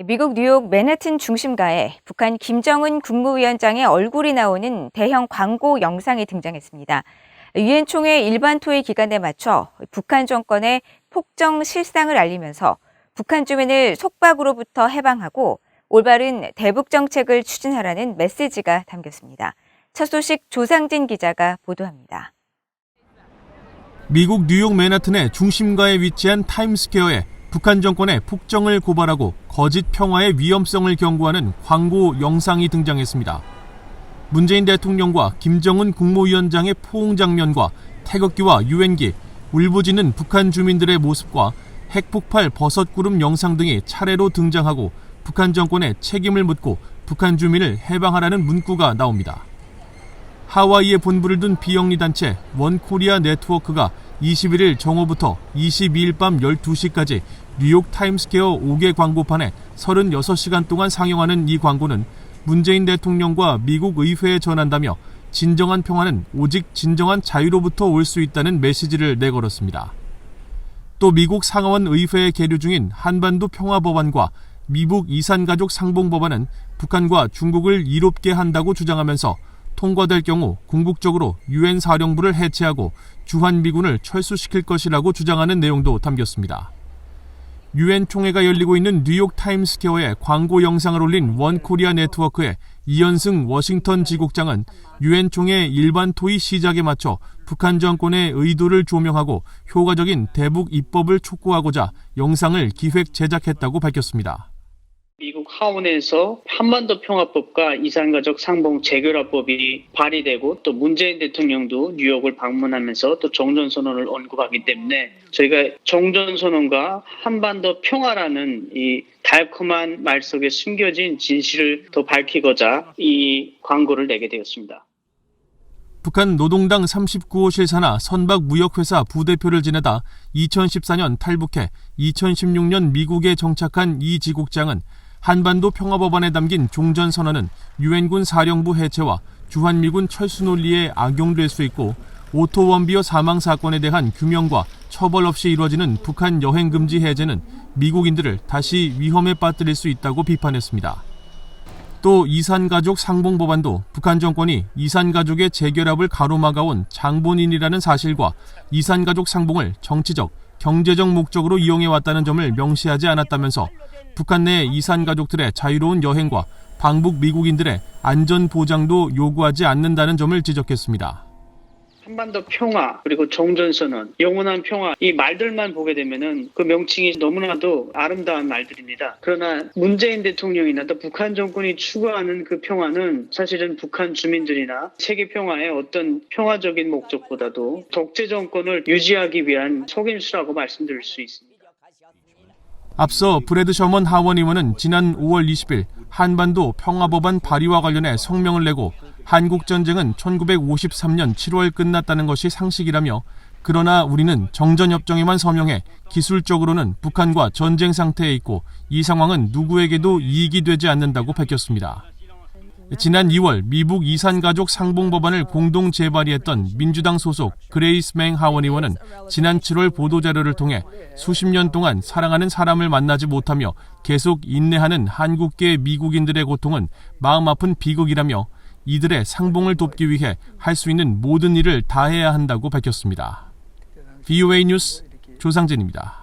미국 뉴욕 맨해튼 중심가에 북한 김정은 국무위원장의 얼굴이 나오는 대형 광고 영상이 등장했습니다. 유엔 총회 일반 토의 기간에 맞춰 북한 정권의 폭정 실상을 알리면서 북한 주민을 속박으로부터 해방하고 올바른 대북 정책을 추진하라는 메시지가 담겼습니다. 첫 소식 조상진 기자가 보도합니다. 미국 뉴욕 맨하튼의 중심가에 위치한 타임스퀘어에 북한 정권의 폭정을 고발하고 거짓 평화의 위험성을 경고하는 광고 영상이 등장했습니다. 문재인 대통령과 김정은 국무위원장의 포옹 장면과 태극기와 유엔기, 울부짖는 북한 주민들의 모습과 핵폭발 버섯구름 영상 등이 차례로 등장하고 북한 정권의 책임을 묻고 북한 주민을 해방하라는 문구가 나옵니다. 하와이에 본부를 둔 비영리 단체 원코리아 네트워크가 21일 정오부터 22일 밤 12시까지 뉴욕 타임스퀘어 5개 광고판에 36시간 동안 상영하는 이 광고는 문재인 대통령과 미국 의회에 전한다며 진정한 평화는 오직 진정한 자유로부터 올 수 있다는 메시지를 내걸었습니다. 또 미국 상하원 의회에 계류 중인 한반도 평화법안과 미북 이산가족 상봉법안은 북한과 중국을 이롭게 한다고 주장하면서 통과될 경우 궁극적으로 유엔 사령부를 해체하고 주한미군을 철수시킬 것이라고 주장하는 내용도 담겼습니다. 유엔 총회가 열리고 있는 뉴욕 타임스퀘어에 광고 영상을 올린 원코리아 네트워크의 이현승 워싱턴 지국장은 유엔 총회 일반 토의 시작에 맞춰 북한 정권의 의도를 조명하고 효과적인 대북 입법을 촉구하고자 영상을 기획 제작했다고 밝혔습니다. 미국 하원에서 한반도 평화법과 이산가족 상봉 재결합법이 발의되고 또 문재인 대통령도 뉴욕을 방문하면서 또 종전선언을 언급하기 때문에 저희가 종전선언과 한반도 평화라는 이 달콤한 말 속에 숨겨진 진실을 더 밝히고자 이 광고를 내게 되었습니다. 북한 노동당 39호실 산하 선박무역회사 부대표를 지내다 2014년 탈북해 2016년 미국에 정착한 이 지국장은 한반도 평화법안에 담긴 종전선언은 유엔군 사령부 해체와 주한미군 철수 논리에 악용될 수 있고 오토 원비어 사망 사건에 대한 규명과 처벌 없이 이루어지는 북한 여행금지 해제는 미국인들을 다시 위험에 빠뜨릴 수 있다고 비판했습니다. 또 이산가족 상봉법안도 북한 정권이 이산가족의 재결합을 가로막아온 장본인이라는 사실과 이산가족 상봉을 정치적, 경제적 목적으로 이용해왔다는 점을 명시하지 않았다면서 북한 내 이산가족들의 자유로운 여행과 방북 미국인들의 안전 보장도 요구하지 않는다는 점을 지적했습니다. 한반도 평화 그리고 종전선언, 영원한 평화 이 말들만 보게 되면은 그 명칭이 너무나도 아름다운 말들입니다. 그러나 문재인 대통령이나 또 북한 정권이 추구하는 그 평화는 사실은 북한 주민들이나 세계 평화의 어떤 평화적인 목적보다도 독재 정권을 유지하기 위한 속임수라고 말씀드릴 수 있습니다. 앞서 브래드 셔먼 하원 의원은 지난 5월 20일 한반도 평화법안 발의와 관련해 성명을 내고 한국전쟁은 1953년 7월 끝났다는 것이 상식이라며 그러나 우리는 정전협정에만 서명해 기술적으로는 북한과 전쟁 상태에 있고 이 상황은 누구에게도 이익이 되지 않는다고 밝혔습니다. 지난 2월 미북 이산가족 상봉법안을 공동 재발의했던 민주당 소속 그레이스 맹 하원 의원은 지난 7월 보도자료를 통해 수십 년 동안 사랑하는 사람을 만나지 못하며 계속 인내하는 한국계 미국인들의 고통은 마음 아픈 비극이라며 이들의 상봉을 돕기 위해 할 수 있는 모든 일을 다해야 한다고 밝혔습니다. VOA 뉴스 조상진입니다.